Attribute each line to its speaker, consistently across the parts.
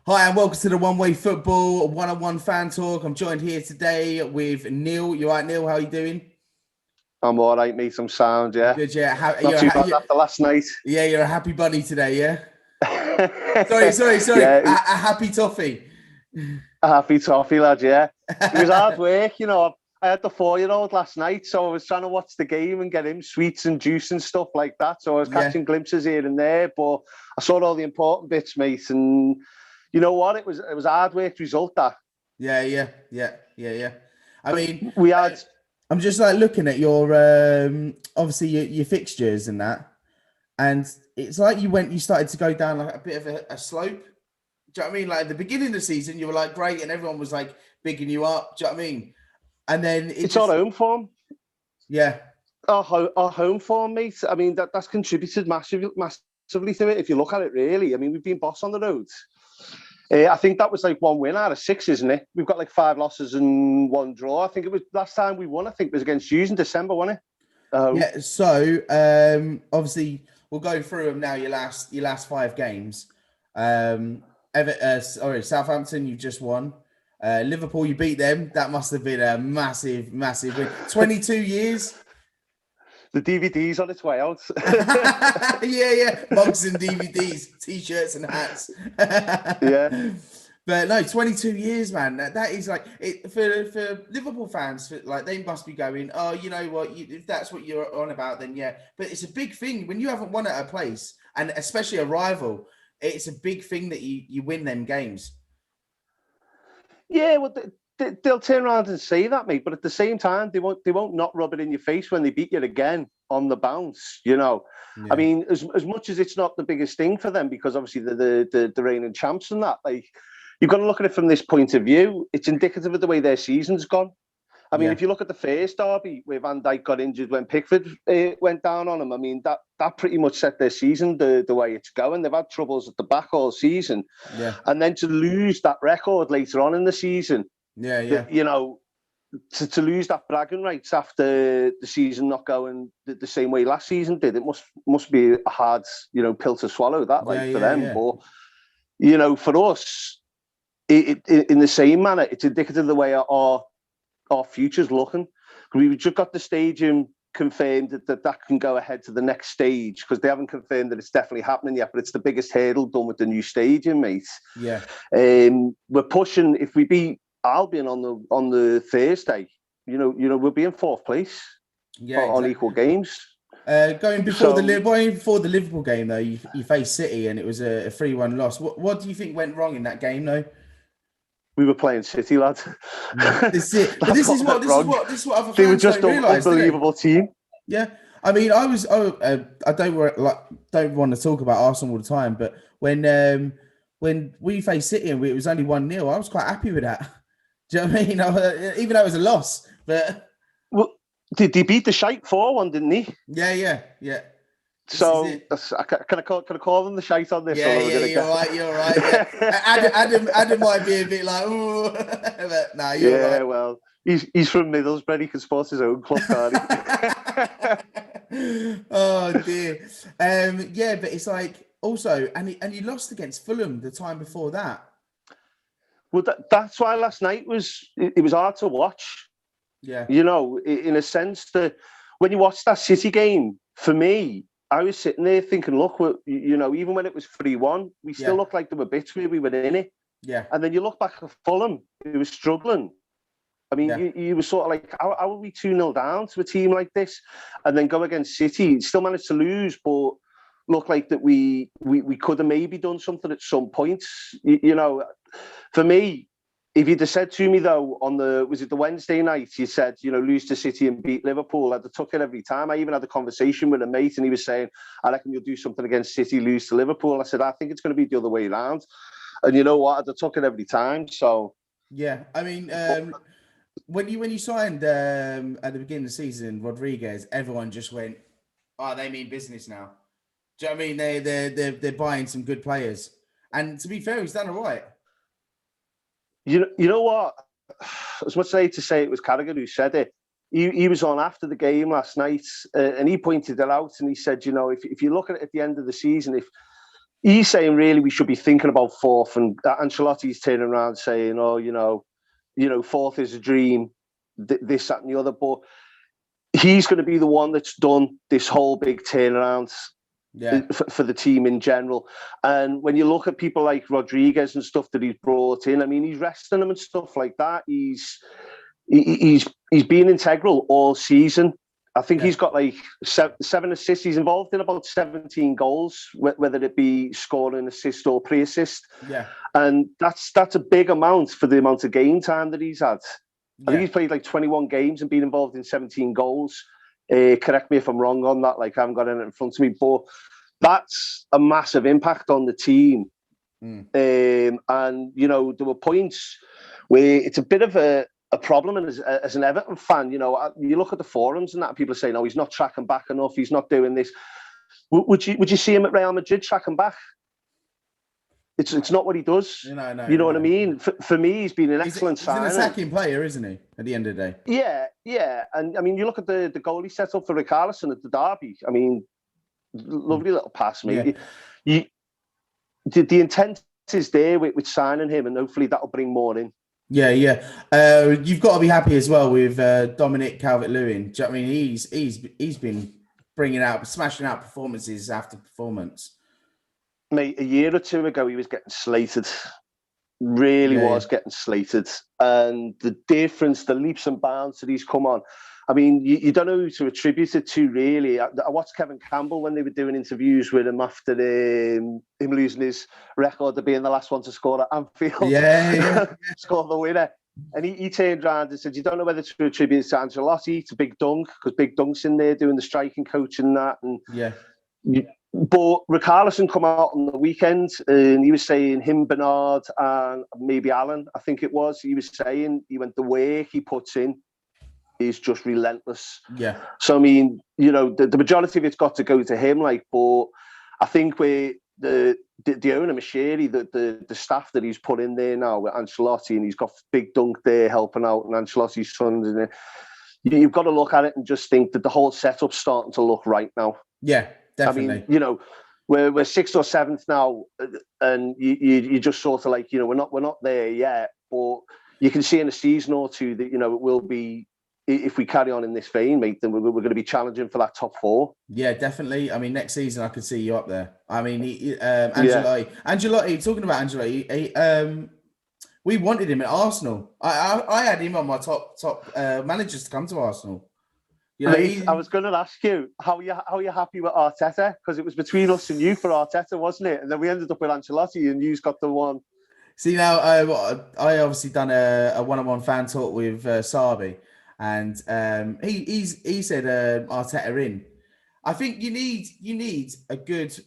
Speaker 1: Hi and welcome to the One Way Football one-on-one fan talk. I'm joined here today with Neil. You all right, Neil? How are you doing?
Speaker 2: I'm all right, mate. I'm sound, yeah.
Speaker 1: Good, yeah.
Speaker 2: Not too bad after last night.
Speaker 1: Yeah, you're a happy bunny today, yeah? Sorry.
Speaker 2: Yeah,
Speaker 1: A happy toffee.
Speaker 2: a happy toffee, lad, yeah. It was hard work, you know. I had the 4-year-old last night, so I was trying to watch the game and get him sweets and juice and stuff like that. So I was
Speaker 1: Yeah.
Speaker 2: catching glimpses here and there, but I saw all the important bits, mate. And you know what? It was a hard work result, that.
Speaker 1: Yeah. I mean,
Speaker 2: we had.
Speaker 1: I'm just like looking at your obviously your fixtures and that, and it's like you started to go down like a bit of a slope. Do you know what I mean? Like at the beginning of the season, you were like great, and everyone was like bigging you up. Do you know what I mean? And then
Speaker 2: It's our home form.
Speaker 1: Yeah.
Speaker 2: Our home form, mate. I mean, that's contributed massively to it. If you look at it, really. I mean, we've been boss on the road. I think that was like 1 win out of 6, isn't it? We've got like 5 losses and 1 draw. I think it was last time we won. I think it was against Hughes in December, wasn't it?
Speaker 1: Yeah. So obviously we'll go through them now. Your last 5 games. Southampton, you've just won. Liverpool, you beat them. That must have been a massive win. 22 years.
Speaker 2: The DVD's on its way out.
Speaker 1: yeah. Mugs and DVDs, T-shirts and hats.
Speaker 2: Yeah.
Speaker 1: But no, 22 years, man. That is like it for Liverpool fans. Like they must be going, oh, you know what? If that's what you're on about, then yeah. But it's a big thing when you haven't won at a place, and especially a rival. It's a big thing that you win them games.
Speaker 2: Yeah, well, they'll turn around and say that, mate. But at the same time, they won't not rub it in your face when they beat you again on the bounce. You know, yeah. I mean, as much as it's not the biggest thing for them, because obviously the reigning champs and that, like, you've got to look at it from this point of view. It's indicative of the way their season's gone. I mean, if you look at the first derby where Van Dijk got injured when Pickford went down on him, I mean, that pretty much set their season the way it's going. They've had troubles at the back all season.
Speaker 1: Yeah.
Speaker 2: And then to lose that record later on in the season, you know, to lose that bragging rights after the season not going the same way last season did, it must be a hard, you know, pill to swallow that, for them. Yeah. But, you know, for us, in the same manner, it's indicative of the way our future's looking. We've just got the stadium confirmed that can go ahead to the next stage, because they haven't confirmed that it's definitely happening yet, but it's the biggest hurdle done with the new stadium, mate.
Speaker 1: Yeah.
Speaker 2: We're pushing. If we beat Albion on the Thursday, you know, we'll be in 4th place on equal games.
Speaker 1: Going before the Liverpool game, though, you faced City and it was a 3-1 loss. What do you think went wrong in that game, though?
Speaker 2: We were playing City, lad.
Speaker 1: This is what other fans
Speaker 2: they were just
Speaker 1: don't realise,
Speaker 2: an unbelievable team.
Speaker 1: Yeah, I mean, I don't want to talk about Arsenal all the time, but when we faced City and it was only 1-0, I was quite happy with that. Do you know what I mean? Even though it was a loss, but
Speaker 2: did he beat the shite 4-1, didn't he?
Speaker 1: Yeah.
Speaker 2: So can I call them the shite on this?
Speaker 1: Yeah, you're right. Yeah. Adam might be a bit like, ooh, but no, you're right.
Speaker 2: Yeah, well, he's from Middlesbrough. He can support his own club, can't
Speaker 1: he? Oh dear. Yeah, but it's like also, and you lost against Fulham the time before that.
Speaker 2: Well, that's why last night was hard to watch.
Speaker 1: Yeah,
Speaker 2: you know, in a sense that when you watch that City game, for me, I was sitting there thinking, look, you know, even when it was 3-1, we still looked like there were bits where we were in it.
Speaker 1: Yeah.
Speaker 2: And then you look back at Fulham, who was struggling. I mean, you were sort of like, how are we 2-0 down to a team like this? And then go against City, still managed to lose, but look like that we could have maybe done something at some point. You know, for me, if you'd have said to me, though, was it the Wednesday night, you said, you know, lose to City and beat Liverpool, I'd have took it every time. I even had a conversation with a mate and he was saying, I reckon you'll do something against City, lose to Liverpool. I said, I think it's going to be the other way around. And you know what? I'd have took it every time. So,
Speaker 1: yeah, I mean, when you signed at the beginning of the season, Rodriguez, everyone just went, oh, they mean business now. Do you know what I mean? They're buying some good players. And to be fair, he's done all right.
Speaker 2: You know what? As much as I hate to say it was Carragher who said it, he was on after the game last night and he pointed it out and he said, you know, if you look at it at the end of the season, if he's saying really we should be thinking about fourth, and Ancelotti's turning around saying, "Oh, fourth is a dream, this, that, and the other." But he's going to be the one that's done this whole big turnaround for the team in general. And when you look at people like Rodriguez and stuff that he's brought in, I mean, he's resting them and stuff like that. He's been integral all season. I think he's got like 7 assists. He's involved in about 17 goals, whether it be scoring, assist, or pre-assist.
Speaker 1: Yeah,
Speaker 2: and that's a big amount for the amount of game time that he's had. I think he's played like 21 games and been involved in 17 goals. Correct me if I'm wrong on that. Like, I haven't got it in front of me, but that's a massive impact on the team. And there were points where it's a bit of a problem, and as an Everton fan, you look at the forums and that, and people are saying, "Oh, he's not tracking back enough. He's not doing this." Would you see him at Real Madrid tracking back? It's not what he does.
Speaker 1: No,
Speaker 2: you know what I mean? For me, he's been an excellent signing.
Speaker 1: He's an attacking player, isn't he? At the end of the day.
Speaker 2: Yeah. And I mean, you look at the goal he set up for Richarlison at the derby. I mean, lovely little pass, mate. Yeah. The intent is there with signing him, and hopefully that'll bring more in.
Speaker 1: Yeah. You've got to be happy as well with Dominic Calvert-Lewin. Do you know what I mean? He's been smashing out performances after performance.
Speaker 2: Mate, a year or two ago, he was getting slated. Really was getting slated. And the difference, the leaps and bounds that he's come on. I mean, you don't know who to attribute it to, really. I watched Kevin Campbell when they were doing interviews with him after him losing his record of being the last one to score at Anfield. Score the winner. And he turned around and said, you don't know whether to attribute it to Ancelotti, to Big Dunk, because Big Dunk's in there doing the striking coach and that. And but Richarlison come out on the weekend and he was saying him, Bernard, and maybe Alan, I think it was. He was saying the work he puts in is just relentless.
Speaker 1: Yeah.
Speaker 2: So, I mean, the majority of it's got to go to him, but I think where the owner, Mashiri, the staff that he's put in there now with Ancelotti, and he's got Big Dunk there helping out, and Ancelotti's sons, and you've got to look at it and just think that the whole setup's starting to look right now.
Speaker 1: Yeah, definitely.
Speaker 2: I mean, we're 6th or 7th now, and you just sort of we're not there yet, but you can see in a season or two that it will be. If we carry on in this vein, mate, then we're going to be challenging for that top 4.
Speaker 1: Yeah, definitely. I mean, next season I could see you up there. I mean, Ancelotti. Talking about Ancelotti, we wanted him at Arsenal. I had him on my top managers to come to Arsenal.
Speaker 2: I was going to ask you how are you happy with Arteta, because it was between us and you for Arteta, wasn't it? And then we ended up with Ancelotti, and you've got the one.
Speaker 1: See, now I obviously done a one-on-one fan talk with Sarbi. And he said Arteta in. I think you need a good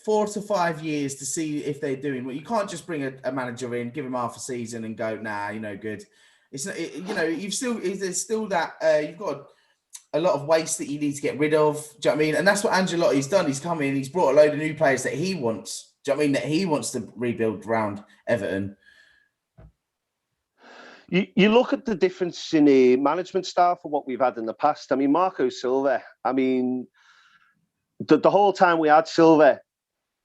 Speaker 1: 4 to 5 years to see if they're doing well. You can't just bring a manager in, give him half a season, and go, nah, good. It's not, there's still that you've got a lot of waste that you need to get rid of. Do you know what I mean? And that's what Ancelotti's done. He's come in, he's brought a load of new players that he wants. Do you know what I mean? That he wants to rebuild around Everton.
Speaker 2: You look at the difference in a management style for what we've had in the past. I mean, Marco Silva, I mean, the whole time we had Silva,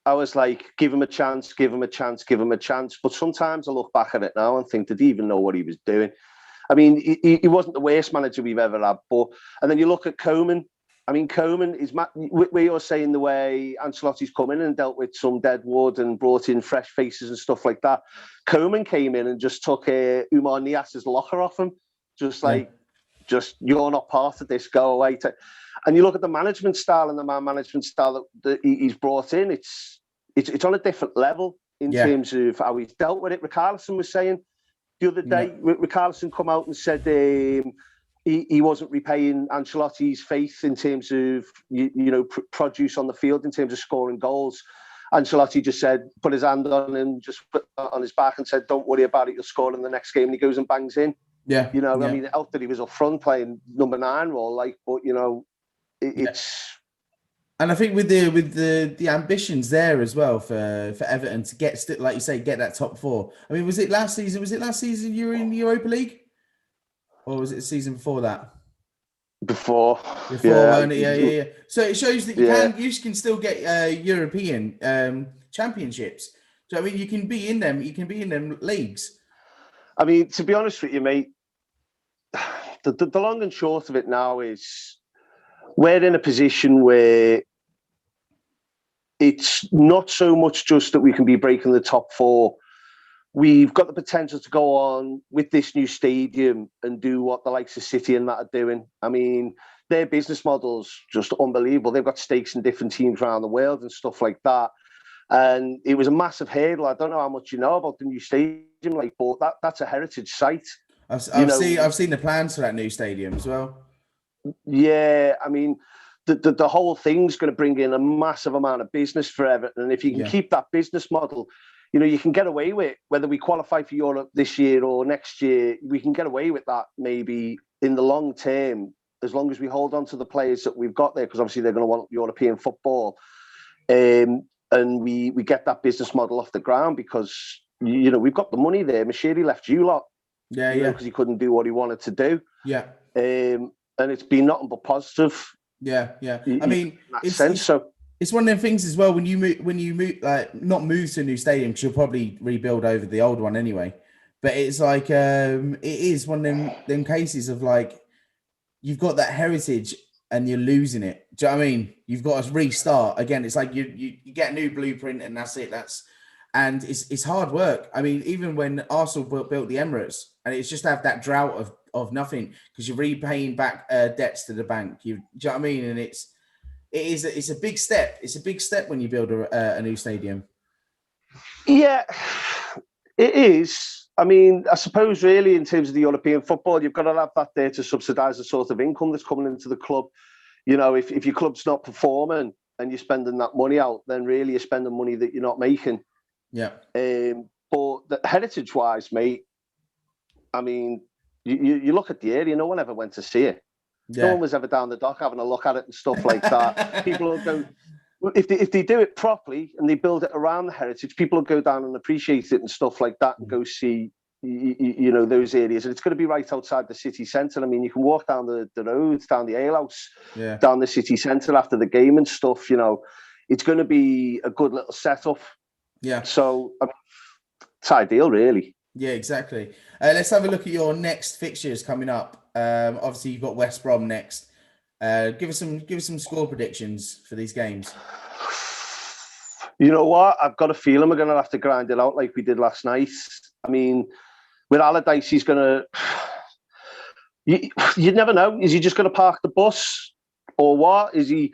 Speaker 2: I was like, give him a chance, give him a chance, give him a chance. But sometimes I look back at it now and think, did he even know what he was doing? I mean, he wasn't the worst manager we've ever had. And then you look at Koeman. I mean, Koeman is where you're saying the way Ancelotti's come in and dealt with some dead wood and brought in fresh faces and stuff like that. Koeman came in and just took Umar Nias's locker off him, just you're not part of this, go away. And you look at the management style and the man management style that he's brought in. It's on a different level in terms of how he's dealt with it. Richarlison was saying the other day, Richarlison come out and said. He wasn't repaying Ancelotti's faith in terms of produce on the field, in terms of scoring goals. Ancelotti just said, put his hand on him, just put on his back and said, don't worry about it, you'll score in the next game. And he goes and bangs in. I mean, it helped that he was up front playing number 9 role, but it's.
Speaker 1: And I think with the ambitions there as well for Everton to get, like you say, get that top 4. I mean, was it last season you were in the Europa League? Or was it the season before that?
Speaker 2: Before,
Speaker 1: yeah. So it shows that you can still get European. championships. So I mean, you can be in them. You can be in them leagues.
Speaker 2: I mean, to be honest with you, mate, the long and short of it now is we're in a position where it's not so much just that we can be breaking the top four. We've got the potential to go on with this new stadium and do what the likes of City and that are doing. I mean, their business model's just unbelievable. They've got stakes in different teams around the world and stuff like that. And it was a massive hurdle. I don't know how much you know about the new stadium, like, but that's a heritage site.
Speaker 1: I've seen the plans for that new stadium as well.
Speaker 2: Yeah, I mean, the whole thing's going to bring in a massive amount of business for Everton. And if you can keep that business model, you know, you can get away with, whether we qualify for Europe this year or next year, we can get away with that maybe in the long term, as long as we hold on to the players that we've got there, because obviously they're going to want European football. And we get that business model off the ground because, you know, we've got the money there. Mashiri left you lot. Because he couldn't do what he wanted to do.
Speaker 1: Yeah.
Speaker 2: And it's been nothing but positive.
Speaker 1: Yeah. I mean,
Speaker 2: it's
Speaker 1: one of them things as well. When you move, like, not move to a new stadium, because you'll probably rebuild over the old one anyway. But it's like it is one of them cases of, like, you've got that heritage and you're losing it. Do you know what I mean? You've got to restart again. It's like you get a new blueprint and that's it. And it's hard work. I mean, even when Arsenal built the Emirates, and it's just have that drought of nothing because you're repaying back debts to the bank. Do you know what I mean? And it's a big step. It's a big step when you build a new stadium.
Speaker 2: Yeah, it is. I mean, I suppose really in terms of the European football, you've got to have that there to subsidise the sort of income that's coming into the club. You know, if your club's not performing and you're spending that money out, then really you're spending money that you're not making.
Speaker 1: Yeah.
Speaker 2: But heritage-wise, mate, I mean, you look at the area, no one ever went to see it. Yeah. No one was ever down the dock having a look at it and stuff like that. People will go, if they do it properly and they build it around the heritage, people will go down and appreciate it and stuff like that and go see, you know, those areas. And it's going to be right outside the city centre. I mean, you can walk down the roads, down the ale house, down the city centre after the game and stuff, you know. It's going to be a good little setup.
Speaker 1: Yeah.
Speaker 2: So it's ideal, really.
Speaker 1: Yeah, exactly. Let's have a look at your next fixtures coming up. Obviously, you've got West Brom next. Give us some score predictions for these games.
Speaker 2: You know what? I've got a feeling we're going to have to grind it out like we did last night. I mean, with Allardyce, he's going to... You never know. Is he just going to park the bus or what? Is he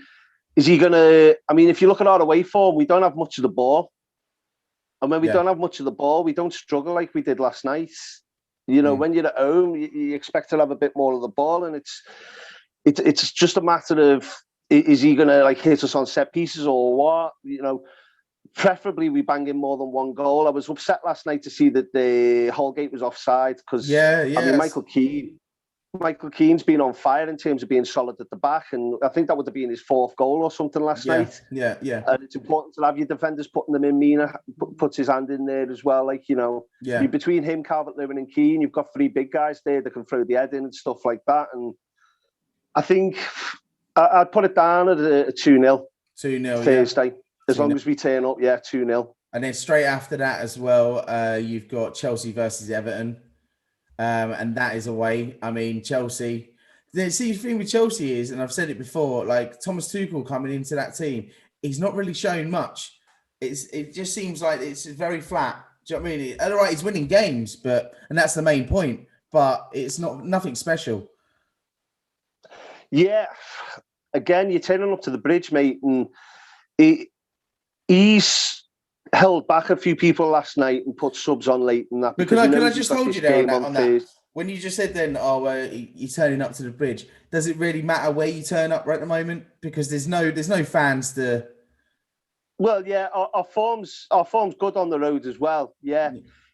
Speaker 2: going to... I mean, if you look at our away form, we don't have much of the ball. And when we don't have much of the ball, we don't struggle like we did last night. You know, when you're at home, you expect to have a bit more of the ball, and it's just a matter of, is he going to, like, hit us on set pieces or what? You know, preferably we bang in more than one goal. I was upset last night to see that the Holgate was offside because I mean, Michael Keane's been on fire in terms of being solid at the back, and I think that would have been his fourth goal or something last night.
Speaker 1: Yeah.
Speaker 2: And it's important to have your defenders putting them in. Mina puts his hand in there as well. Like, you know, between him, Calvert-Lewin and Keane, you've got three big guys there that can throw the head in and stuff like that. And I think I'd put it down at a 2-0.
Speaker 1: 2-0,
Speaker 2: Thursday. As long as we turn up, 2-0.
Speaker 1: And then straight after that as well, you've got Chelsea versus Everton. And that is away. I mean, Chelsea. The thing with Chelsea is, and I've said it before, like Thomas Tuchel coming into that team, he's not really shown much. It just seems like it's very flat. Do you know what I mean? All right, he's winning games, and that's the main point. But it's nothing special.
Speaker 2: Yeah, again, you're turning up to the bridge, mate, and he's held back a few people last night and put subs on late and that.
Speaker 1: But can I just hold you there on that? When you just said then, you're turning up to the bridge, does it really matter where you turn up right at the moment? Because there's no fans to...
Speaker 2: Well, yeah, our form's good on the road as well, yeah.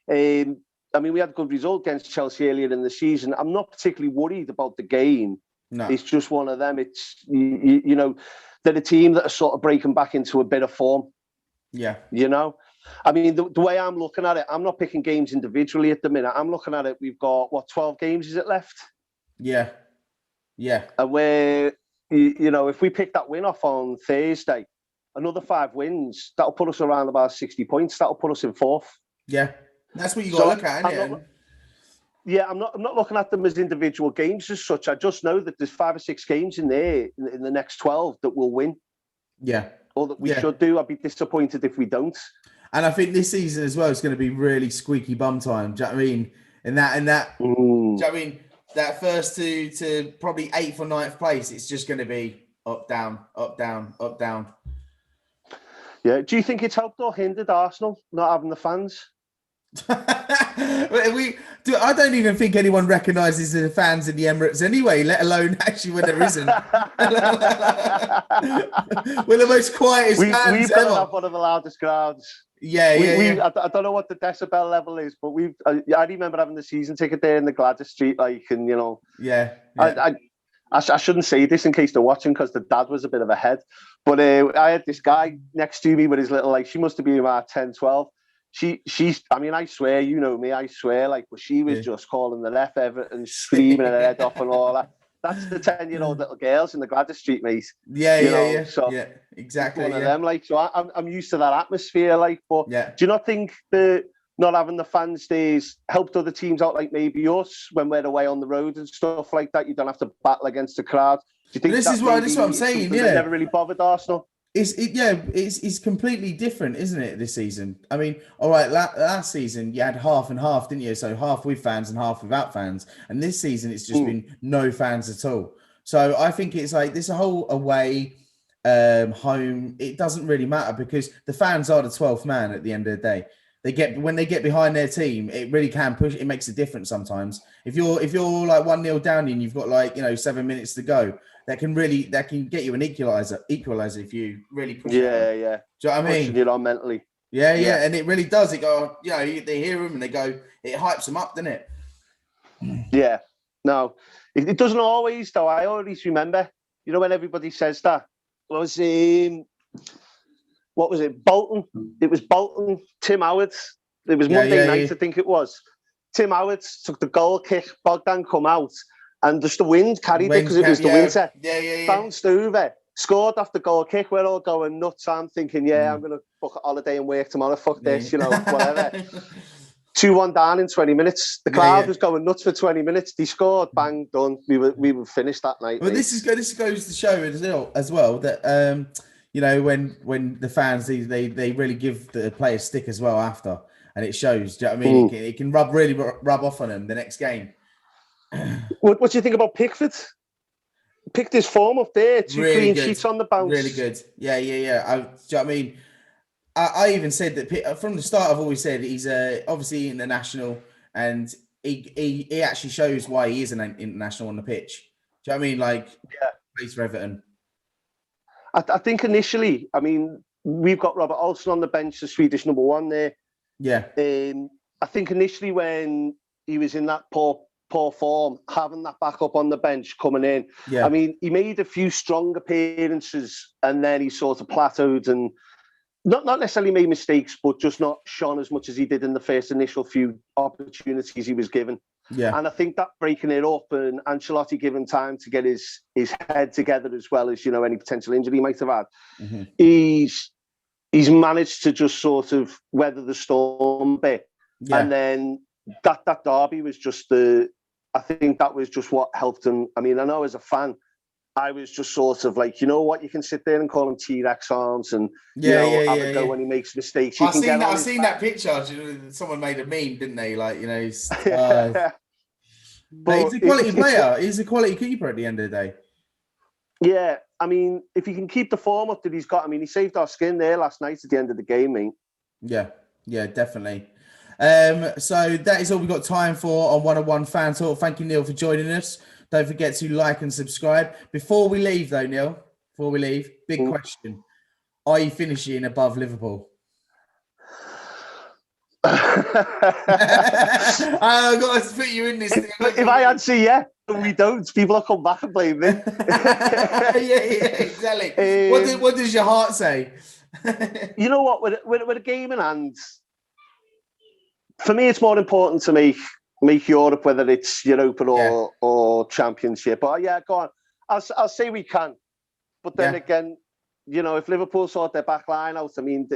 Speaker 2: I mean, we had a good result against Chelsea earlier in the season. I'm not particularly worried about the game.
Speaker 1: No.
Speaker 2: It's just one of them. It's, you know, they're a team that are sort of breaking back into a bit of form.
Speaker 1: Yeah.
Speaker 2: You know? I mean, the way I'm looking at it, I'm not picking games individually at the minute. I'm looking at it, we've got, 12 games is it left?
Speaker 1: Yeah. Yeah.
Speaker 2: And where, you know, if we pick that win off on Thursday, another 5 wins, that'll put us around about 60 points. That'll put us in 4th.
Speaker 1: Yeah, that's what you got to look at, isn't it?
Speaker 2: I'm not looking at them as individual games as such. I just know that there's 5 or 6 games in there in the next 12 that we'll win.
Speaker 1: Yeah.
Speaker 2: Or that we should do. I'd be disappointed if we don't.
Speaker 1: And I think this season as well is going to be really squeaky bum time. Do you know what I mean? Do you know what I mean? That first to probably 8th or 9th place, it's just going to be up, down, up, down, up, down.
Speaker 2: Yeah. Do you think it's helped or hindered Arsenal not having the fans?
Speaker 1: I don't even think anyone recognises the fans in the Emirates anyway, let alone actually when there isn't. We're the most quietest fans
Speaker 2: we've
Speaker 1: ever.
Speaker 2: got to have one of the loudest crowds.
Speaker 1: Yeah.
Speaker 2: I don't know what the decibel level is, but I remember having the season ticket there in the Gladys Street, and you know.
Speaker 1: Yeah.
Speaker 2: I shouldn't say this in case they're watching because the dad was a bit of a head, but I had this guy next to me with his little, she must have been about 10, 12. She's, I mean, I swear, you know me, I swear, but she was just calling the ref Everton, screaming her head off and all that. That's the 10-year-old little girls in the Gladys Street, mate.
Speaker 1: Yeah.
Speaker 2: So
Speaker 1: yeah, exactly.
Speaker 2: One of them, so I'm used to that atmosphere, but do you not think that not having the fan stays helped other teams out, like maybe us, when we're away on the road and stuff like that? You don't have to battle against the crowd. Do you think
Speaker 1: this is what I'm saying? Yeah,
Speaker 2: never really bothered Arsenal.
Speaker 1: It's completely different, isn't it, this season? I mean, all right, last season you had half and half, didn't you? So half with fans and half without fans. And this season it's just been no fans at all. So I think it's like this whole away, home, it doesn't really matter because the fans are the 12th man at the end of the day. When they get behind their team, it really can push. It makes a difference sometimes. If you're like 1-0 down and you've got 7 minutes to go, that can get you an equalizer if you really push it.
Speaker 2: Yeah.
Speaker 1: Do you know what I mean?
Speaker 2: Pushing it on mentally.
Speaker 1: Yeah, and it really does. It go, they hear them and they go, it hypes them up, doesn't it?
Speaker 2: Yeah. No, it doesn't always though. I always remember, when everybody says that. What was it? Bolton. It was Bolton. Tim Howard. It was Monday night, I think it was. Tim Howard took the goal kick. Bogdan come out. And just the wind carried it because it was the winter.
Speaker 1: Yeah.
Speaker 2: Bounced over, scored off the goal kick. We're all going nuts. I'm thinking, I'm going to book a holiday and work tomorrow. Fuck this, whatever. 2-1 down in 20 minutes. The crowd was going nuts for 20 minutes. They scored, bang, done. We were finished that night.
Speaker 1: But this goes to show as well that when the fans they really give the players stick as well after, and it shows. Do you know what I mean? It can rub off on them the next game.
Speaker 2: What do you think about Pickford? Picked his form up there. 2
Speaker 1: really
Speaker 2: clean sheets on the bounce.
Speaker 1: Really good. Yeah. Do you know what I mean? I even said that from the start. I've always said he's obviously international, and he actually shows why he is an international on the pitch. Do you know what I mean? Plays for Everton.
Speaker 2: I think initially, we've got Robert Olsen on the bench, the Swedish number 1 there.
Speaker 1: Yeah.
Speaker 2: I think initially when he was in that poor form, having that backup on the bench coming in. Yeah. He made a few strong appearances and then he sort of plateaued and not necessarily made mistakes, but just not shone as much as he did in the first initial few opportunities he was given.
Speaker 1: Yeah.
Speaker 2: And I think that breaking it up and Ancelotti giving time to get his head together as well as, any potential injury he might have had, he's managed to just sort of weather the storm a bit. Yeah. And then that derby was just I think that was just what helped him. I know as a fan, I was just sort of like, you can sit there and call him T-Rex arms and have a go when he makes mistakes.
Speaker 1: I've seen that picture. Someone made a meme, didn't they? He's a quality player. He's a quality keeper at the end of the day.
Speaker 2: Yeah, if he can keep the form up that he's got, he saved our skin there last night at the end of the game, mate.
Speaker 1: Yeah, definitely. So that is all we've got time for on 101 Fan Talk. Thank you, Neil, for joining us. Don't forget to like and subscribe. Before we leave, though, Neil, big question. Are you finishing above Liverpool? I've got to put you in this thing.
Speaker 2: If I answer we don't, people will come back and blame me.
Speaker 1: Exactly. What does your heart say?
Speaker 2: You know what? With a game in hand, for me, it's more important to make Europe, whether it's Europa or Championship. But go on. I'll say we can. But then again, you know, if Liverpool sort their back line out, I mean,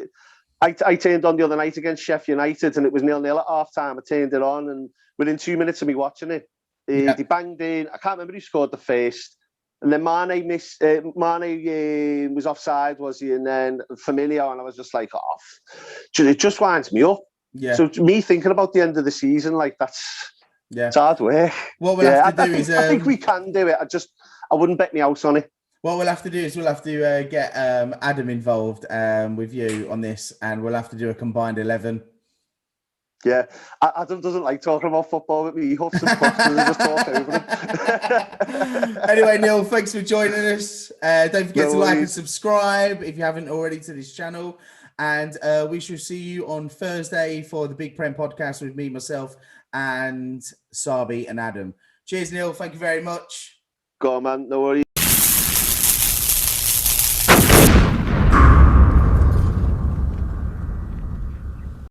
Speaker 2: I turned on the other night against Sheffield United and it was 0-0 at half time. I turned it on and within 2 minutes of me watching it, they banged in. I can't remember who scored the first. And then Mane missed. Mane was offside, was he? And then Firmino, and I was just like, off. It just winds me up.
Speaker 1: Yeah.
Speaker 2: So me thinking about the end of the season, like it's hard work.
Speaker 1: What we'll have to do is,
Speaker 2: I think we can do it. I wouldn't bet me house on it.
Speaker 1: What we'll have to do is we'll have to get Adam involved with you on this, and we'll have to do a combined 11.
Speaker 2: Yeah, Adam doesn't like talking about football with me. He huffs and puffs and just talk over him.
Speaker 1: Anyway, Neil, thanks for joining us. Don't forget to like and subscribe if you haven't already to this channel. And we shall see you on Thursday for the Big Prem podcast with me, myself, and Sabi and Adam. Cheers, Neil. Thank you very much.
Speaker 2: Go on, man. No worries.